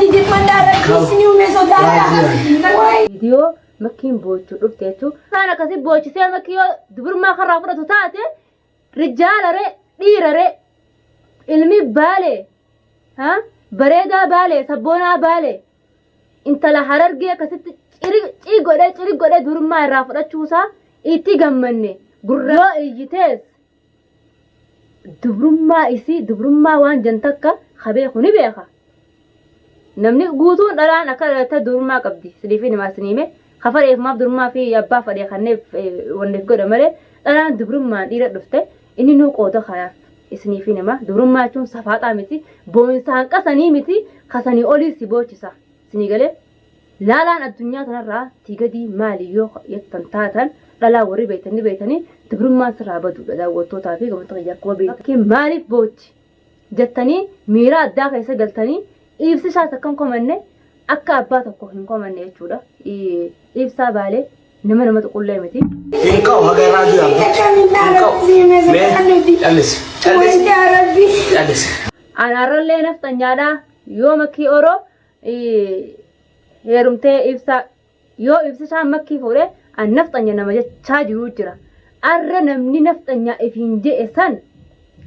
jijjiit mandaara kisni uumee sodaadha. Viidiyoo makkiin boochuu dhufte jechuudha. Kaan akkasii boochisee makkii yoo dubrummaa karraa fudhatu taate rijaalare dhiirare ilmi baale bareedaa baale sabboonaa baale intala harargee akkasitti ciri godhee dubrummaa irraa fudhachuusaa itti gammanne gurraa iyyitees dubrummaa waan jantakka habee kuni beeka. Namni guutuun dhalaan akka dhalata dubrummaa qabdi sidiifi namaa siniime kafareef maaf dubrummaa fi abbaa fadhee kanneef wanneef godha malee dhalaan dubrummaan dhiira dhufte inni nuu qooda kanaaf isiniifi nama dubrummaa jechuun safaaxaa miti boonsaan qasanii miti kasanii olii si boochisa sinii galee laalaan addunyaa kanarraa tigadii maali yoo yettan taatan dhalaa warri beeytanii dubrummaan sirraa baduudha daawwattootaa fi gamoota kiyyaa akkuma beektan maaliif boochi jettanii miira addaa keessa galtanii ibsisaas akkam komanne akka abbaa tokko hin komanne jechuudha. Ibsaa baalee nama tuqullee miti. Hinqaw hagaraa jira. Anaarrallee naftanyaadhaa yoo makkii oroo heerumtee ibsaa yoo ibsisaan makkii fuudhee an naftanya nama jechaa jiruu jira. Arra namni naftanyaa ifiin je'e san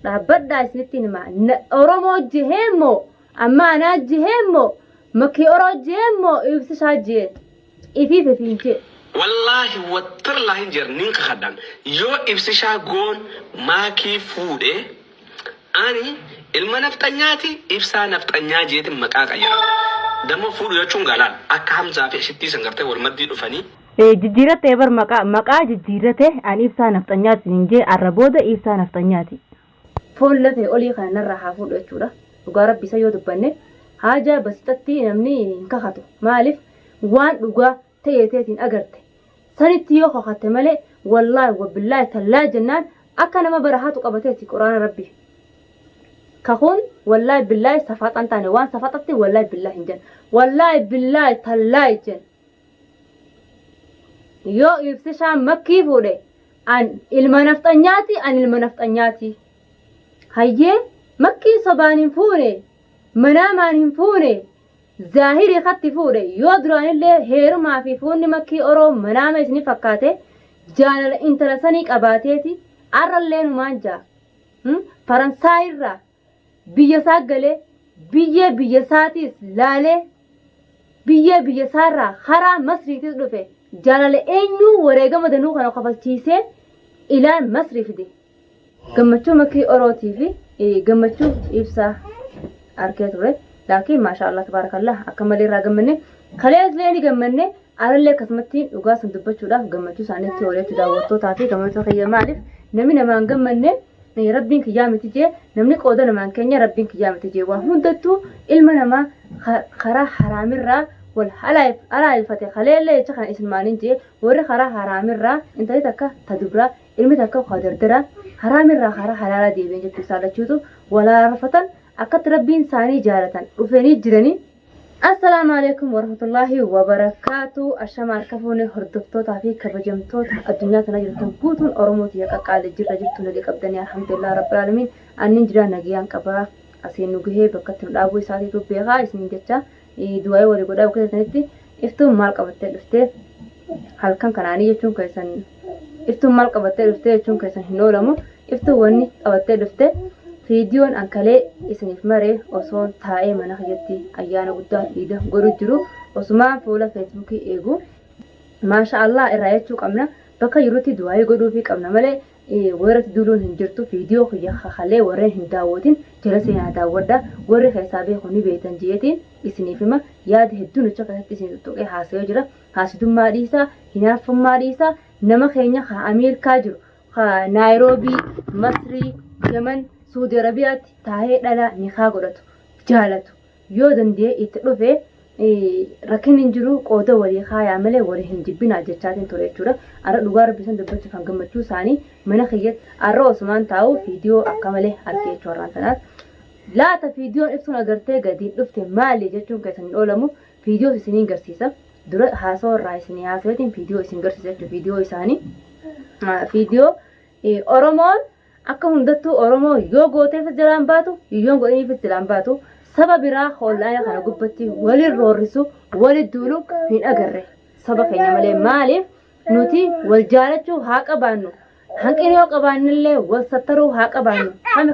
dhaabbadhaa isinitti himaa Oromoo jiheemmoo amma anaa jiheemmoo makkii oroo jiheemmoo ibsisaa jee ifiif ifiin jee. Wallahi wattar lahin jernin ka khadan yo ibsisha gon maki fude ani ilma naftanyaati ibsa naftanya jeeti maqaqa yara dama fudu yo chungalan akka hamza fi shitti sangarte warmaddi dufani jijjiirate bar maqaa jijjiirate ani ibsa naftanyaati ninje arrabooda ibsa naftanyaati foon lafee olii kanarra haa fuudhu jechuudha dhugaa rabbi isa yoo dubbanne haja basitatti namni hin kakatu maaliif waan dhugaa ta'eetiin agarte sanitti yoo kakate malee wallahi wabillahi tallaa jennaan akka nama barahaatu qabateeti quraana rabbi kakun wallahi billahi safaaxan taane waan safaaxatti wallahi billahi hin jen wallahi billahi tallaa jen yoo ibsishaan makkii fuudhe an ilma naftanyaati hayyee makkii sobaan hin fuune manaamaan hin fuune zahiri khatti fuudhe yoo duraanillee heerumaa fi fuunni makkii oroo manaama isini fakkaate jaalala intala sanii qabaateeti arrallee numaan jaa faransaayirraa biyya isaa galee biyya isaatiis laalee biyya isaarraa karaa masriitis dhufe jaalala eenyuu wareegama danuu kana kafalchiisee ilaan masrii fide gammachuu makkii orootii fi gammachuu ibsaa arkee ture laakiin maashaallah tabarakallah akka malee irraa gammanne kalees leeni gammanne arallee akkasumatti dhugaa san dubbachuudhaaf gammachuu isaaniitti ooleetu daawwattootaa fi gammachuu kiyya maaliif namni namaan gammanne rabbiin kiyyaa miti jee namni qooda namaan keenya rabbiin kiyyaa miti jee waan hundattuu ilma namaa karaa haraamirraa wal halaayifate kaleellee jecha kan isin maaniin jee warri karaa haraamirraa intalli takka tadubraa ilmi takka qadardaraa haraamirraa karaa halaalaa deebiin jechuu saalachuutu walaarfatan akkatti rabbiin isaanii jaalatan dhufanii jiranii. Assalaamu alaykum warahmatullahi wabarakaatu. Ashama arkafuuni hordoftootaa fi kabajamtoota addunyaa kana jirtan guutuun Oromooti qaqqaalee jirtu nagee qabdanii alhamdulillah rabbil alamin annin jira nagiyaan qabaa asiin nu gahee bakka itti dhaabuu isaatiitu beekaa isiniin jecha du'aa walii godhaa bakka sanatti iftuun maal qabattee dhuftee halkan kanaanii jechuun keessan iftuun maal qabattee dhuftee jechuun keessan hin oolamu iftuun wanni qabattee dhuftee fiidiyoon ankalee isiniif maree osoo taa'ee mana keessatti ayyaana guddaa dhiida godhu jiru osumaan fuula feesbuukii eegu maashaallah irraa jechuu qabna bakka jirutti du'aa godhuu fi qabna malee warratti duuluun hin jirtu fiidiyoo kiyya kakalee warreen hin daawwatin jala seenaa daawwadha warri keessaa beeku ni beektan jeetiin isiniif hima yaada hedduun achi keessatti isin tuttuqee haasa'ee jira haasidummaa dhiisaa hinaaffummaa dhiisaa nama keenya ka Ameerikaa jiru ka Naayiroobii Masrii Yemen Saudi Arabiyaatti taa'ee dhala nikaa godhatu jaalatu yoo danda'e itti dhufe rakkin hin jiru qooda walii kaayaa malee walii hin jibbinaa jechaatiin ture jechuudha. Arra dhugaa rabbisan dubbachuuf kan gammachuu isaanii mana kiyyatti arra osumaan taa'u fiidiyoo akka malee argee jechuu har'aan tanaas. Laata fiidiyoon ibsuun agartee gadiin dhufte maali jechuun keessan hin oolamu fiidiyoo isiniin garsiisa. Dura haasawaa irraa isinii haasaweetiin fiidiyoo isin garsiisa jechuudha fiidiyoo isaanii. Fiidiyoo Oromoon akka hundattuu Oromoo yoo gooteefis jalaan baatu yoo godhaniifis jalaan baatu سبب راح ولا أنا خنا قبتي ولي الرورسو ولي الدولو هين أجره سبب هني ملي مالي نوتي والجارتشو هاك أبانو هنكني هاك أبان اللي والسترو هاك أبانو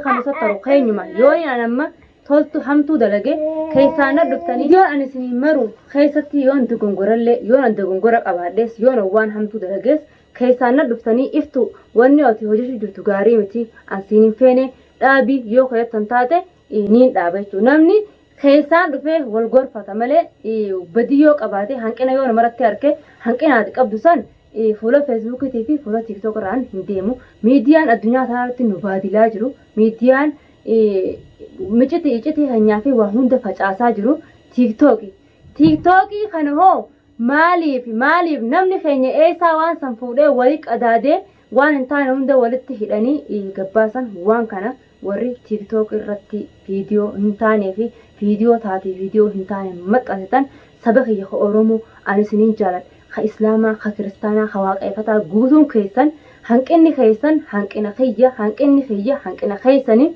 هم سترو خينيما يوني أنا ما تولتو همتو دلقة كيسانا دفتني يون أنا سني مرو خيستي يون تجونغورلي يون تجونغورك أبادس يون وان همتو دلقة كيسانا دفتني إفتو ونيوتي هجوش جرتو غاري متي أنسيني فيني أبي يو خير تنتاته نين دابتو نمني كيسان دفه والغرفة ملء بديو أبادي هنكنا يون مرتي أركه هنكنا هذيك أبدوسان فولا فيسبوك تيفي فولا تيك توك ران هنديمو ميديان الدنيا ثارت نبادلا جرو ميديان مجتي هنيافي وهند فجأة جرو تيك توكي خنهو مالي نمني خيني إيسا وان سنفوده وليك أداده وان انتان هند ولدت هيراني قباسا وان كان وري تيك توك الرتي فيديو هنتاني في فيديو تاتي فيديو هنتاني مكأتان سبخي يخو أورومو أنا سنين جالت خا إسلاما خا كريستانا خا واقعفتا قوتون كيسان هنكني خيسان هنكنا خيساني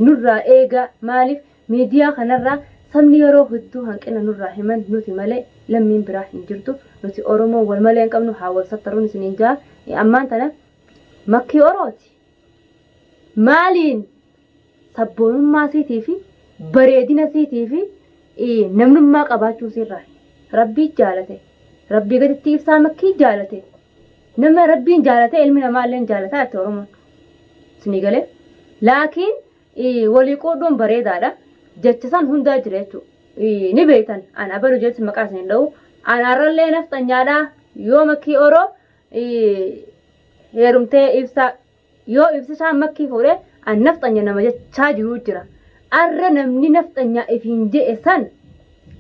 نرى إيغا مالف ميديا خنرى سمني يرو هدو هنكنا نرى همن نوتي مالي لمين براح نجرتو نوتي أورومو والمالين كمنو حاول سترون سنين جال أمان تنا مكي أوروتي مالين سبون ما سيتي في بريدنا سيتي في نمن ما قباتشو سيرا ربي جالته ربي قد تيفسا مكي جالته نما ربي جالته علمنا مالين جالته أتورم سنيقله لكن ولي قدوم بريدادا جتسان هندا جريتو نبيتن أنا أبلو جلس مكاسين لو أنا رلي نفتنيادا يومكي أورو هيرمتي إفسا yoo ibsisaan makkii fuudhee an naftanya nama jechaa jiru jira arra namni naftanya ifiin je'e san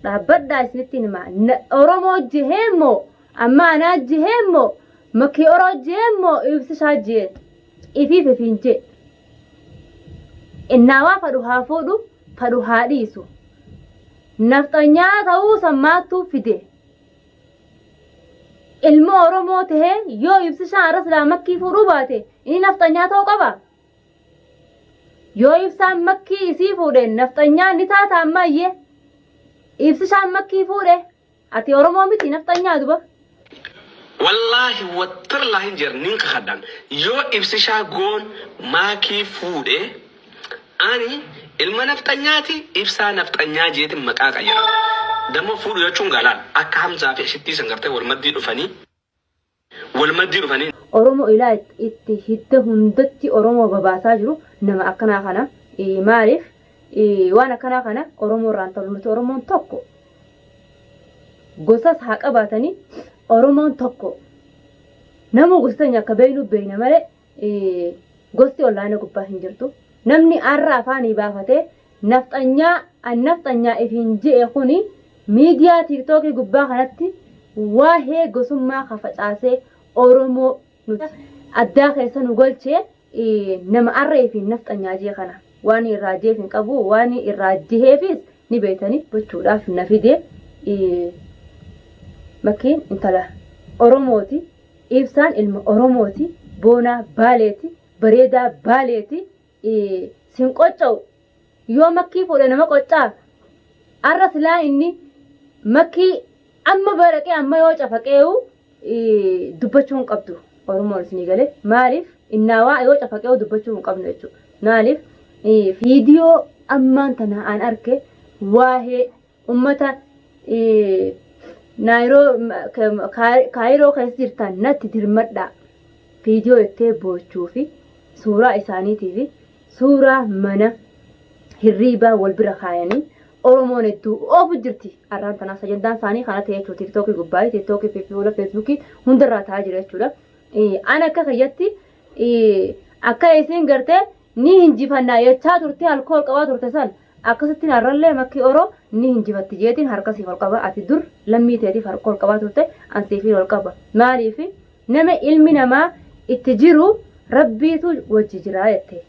dhaabbadhaa isinitti nima oromoo jiheemmoo amma anaa jiheemmoo makkii oroo jiheemmoo ibsisaa jeen ifiif ifiin je innaawaa fadhu haa fuudhu fadhu haa dhiisu naftanyaa ta'uu sammaattuu fide ilma oromoo tahee yoo ibsisaan arra silaa makkii fuudhuu baate inni naftanyaa ta'uu qaba yoo ibsaan makkii isii fuudhe naftanyaa ni taata ammayyee ibsisaan makkii fuudhe ati oromoo miti naftanyaa duba wallahi wattirlahi jer ninka khadan yo ibsisha gon maki fuudhe ani ilma naftanyaati ibsa naftanyaa jeetin maqaa qayyara damo fuudhu jechuun galaan akka hamzaa fi shittii sangartee walmaddii dhufanii Oromoo ilaa itti hidda hundatti Oromoo babaasaa jiru nama akkanaa kana maaliif waan akkanaa kana Oromoo irraan ta'u nuti Oromoon tokko gosas haa qabaatanii Oromoon tokko nama gostanya akka beeyna malee gosti olaanaa gubbaa hin jirtu namni arra afaanii baafatee naftanyaa ifiin je'e kuni miidiyaa tiiktookii gubbaa kanatti waa'ee gosummaa kafacaasee Oromoo nuti addaa keessa nu golchee nama arree fi naftanyaa jee kana waan irraa jeef hin qabu waan irraa jeefis ni beeytanii gochuudhaaf na fide makkiin intala Oromooti ibsaan ilma Oromooti boonaa baaleeti bareedaa baaleeti sin qocca'u yoo makkii fuudhe nama qoccaa arra silaa inni makkii amma baraqee amma yoo cafaqeewu dubbachuun qabdu Oromoon isinii galee maaliif innaawaa yoo cafaqeewu dubbachuu hin qabnu jechuudha maaliif viidiyoo ammaan tana aan arke waa'ee ummata kaayiroo keessa jirtan natti dirmadhaa viidiyoo ittee boochuu fi suuraa isaaniitii fi suuraa mana hirriibaa wal bira kaayanii Oromoon hedduu oofu jirti arraan tanaa sajandaan isaanii kana ta'e jechuudha tiiktookii gubbaa tiiktookii fi fuula feesbuukii hundarraa ta'aa jira jechuudha ana akka fayyatti akka isiin gartee ni hinjifannaa jechaa turte alkool qabaa turte san akkasittiin harrallee makkii oroo ni hinjifatti jeetiin harkasiif ol qaba ati dur lammii teetiif alkool qabaa turte ansiifii ol qaba maaliif nama ilmi namaa itti jiru rabbiitu wajji jira jette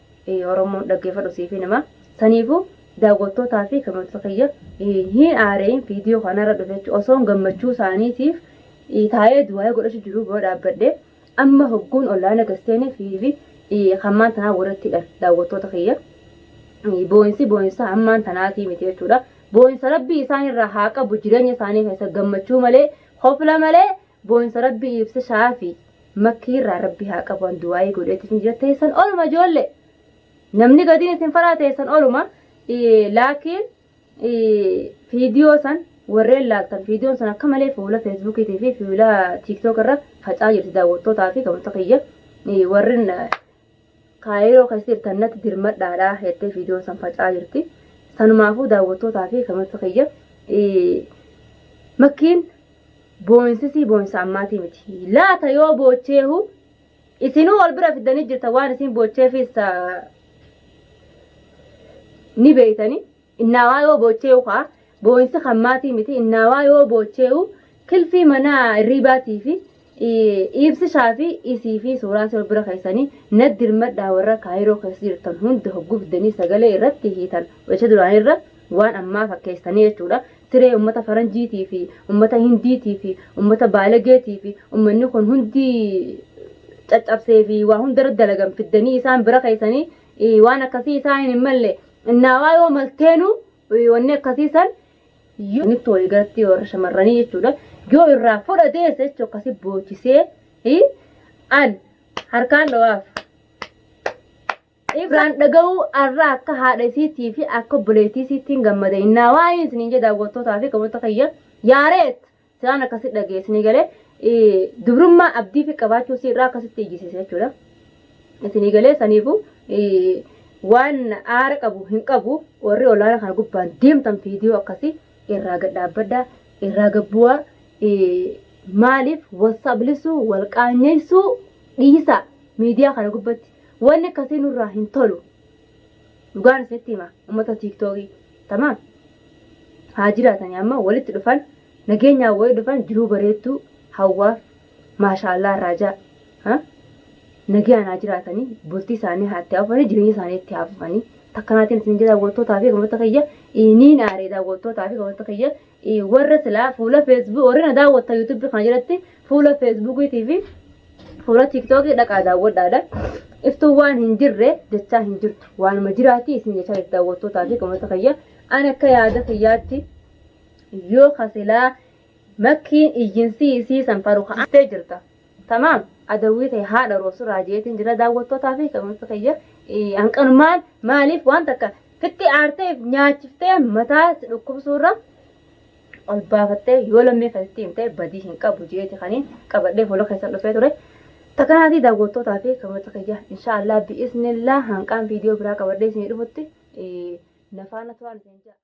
Oromoon dhaggeeffadhu siifi namaa saniifuu daawwattootaa fi kamoota kiyya hin aareen viidiyoo kanarra dhufechu osoo gammachuu isaaniitiif taa'ee du'aa godhachu jiru boo dhaabbadhe amma hogguun olaana gasteene fi hammaan tanaa warratti daawwattoota kiyya boo'insa hammaan tanaatii miti jechuudha. Boo'insa rabbii isaan irraa haa qabu jireenya isaanii keessa gammachuu malee hofla malee boo'insa rabbii ibsa shaafi makkii irraa rabbii haa qabu an du'aayii godheetti isin jira teessan oluma ijoollee namni gadiin isin faraa teessan oluma laakiin viidiyoo san warreen laaltan viidiyoon san akka malee fuula feesbuukiitii fi fuula tiiktook irra facaa jirti daawwattootaa fi gamta kiyya warreen kaayiroo keessatti hirtannatti dirmadhaadhaa heettee viidiyoon san facaa jirti. Sanumaafuu daawwattootaa fi gamta kiyya makkiin boo'insisii boo'insa ammaatii miti. Laata yoo boocheehu isinuu ol bira fidanii jirta waan isin boocheefis ni beeytanii innaawaa yoo boocheehu haa boo'insi hammaatii miti innaawaa yoo boocheehu kilfii mana irriibaatii fi ibsi shaafi isii fi suuraa ol bira keessanii naddirmadhaa warra kaayiroo keessa jirtan hunda hogguu fidanii sagalee irratti hiitan wacha duraan irra waan ammaa fakkeessanii jechuudha. Siree ummata faranjiitii fi ummata hindiitii fi ummata baalageetii fi ummanni kun hundi caccabsee fi waa hunda dalagan fidanii isaan bira keessanii waan akkasii isaan hin malle innaawaa yoo malteenu wanni akkasii san yoo nitti walii galatti warra shamarranii jechuudha. Yoo irraa fudhatees jechuudha akkasii boochisee an harkaan dhawaaf. Ibraan dhaga'uu arraa akka haadha isiitii fi akka obboleettii isiittiin gammada innaawaa isiniin jedha daawwattootaa fi qamoota kiyya yaareet isaan akkasii dhageessanii galee dubrummaa abdii fi qabaachuu isii irraa akkasitti ijjisiise jechuudha. Isinii galee saniifuu waan aara qabu hin qabu warri olaanaa kana gubbaan deemtan viidiyoo akkasii irraa gadhaabbadhaa irraa gabbu'aa maaliif wasaablisuu walqaanyeessuu dhiisa miidiyaa kana gubbatti. Wanni akkasii nurraa hin tolu dhugaan isinitti hima uummata tiiktookii tamaan haa jiraatanii amma walitti dhufan nageenyaan walitti dhufan jiruu bareedduu hawwaaf maashaallaa raajaa nageenyaan haa jiraatanii bultii isaanii haa itti hafanii jireenya isaanii itti hafanii takkanaatiin isin jedha daawwattootaa fi qamoota kiyya ni naaree daawwattootaa fi qamoota kiyya warra silaa fuula feesbuuk warri na daawwatta yuutuubii kana jalatti fuula feesbuukiitii fi fuula tiiktookii dhaqaa daawwadhaadha. Iftuu waan hin jirre jechaa hin jirtu waanuma jiraati isin jechaa jirtu daawwattootaa fi qamoota kiyya ani akka yaada kiyyaatti yoo kasilaa makkiin iyyinsii isii san faru ka'attee jirta tamaam adawwii ta'e haadha roosu raajeetiin jira daawwattootaa fi qamoota kiyya hanqanumaan maaliif waan takka fitti aarteef nyaachiftee mataa dhukkubsuurra ol baafattee yoo lammii keessatti himtee badii hin qabu jeeti kaniin qabadhee fuula keessan dhufee ture. Takkanaatii daawwattootaa fi qamoota kiyya inshaallah bi'iznillah hanqaan viidiyoo biraa qabadhee isinii dhufutti nafaana turaan isin jira.